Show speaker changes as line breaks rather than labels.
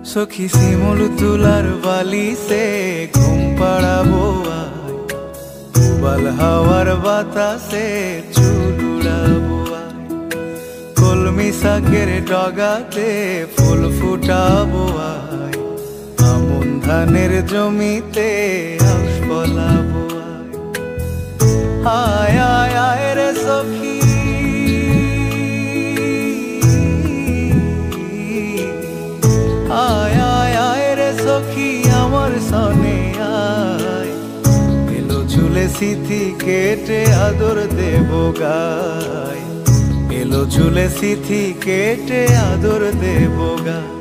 সখী শিমুল তুলার বালি সে ঘুম পাড়াবো আয়, উবাল হাওয়ার বাতাসে চুল উড়াবো আয়, কলমি শাকের ডগাতে ফুল ফুটাবো আয়, আমন ধানের জমিতে আউশ ফলাবো আয়। আয় আয় আয় রে সখী, আয় আয় আয় রে সখী আমার সনে আয়, এলো ঝুলে সিথি কেটে আদর দেব গায়, এলো ঝুলে সিথি কেটে আদর দেব গায়।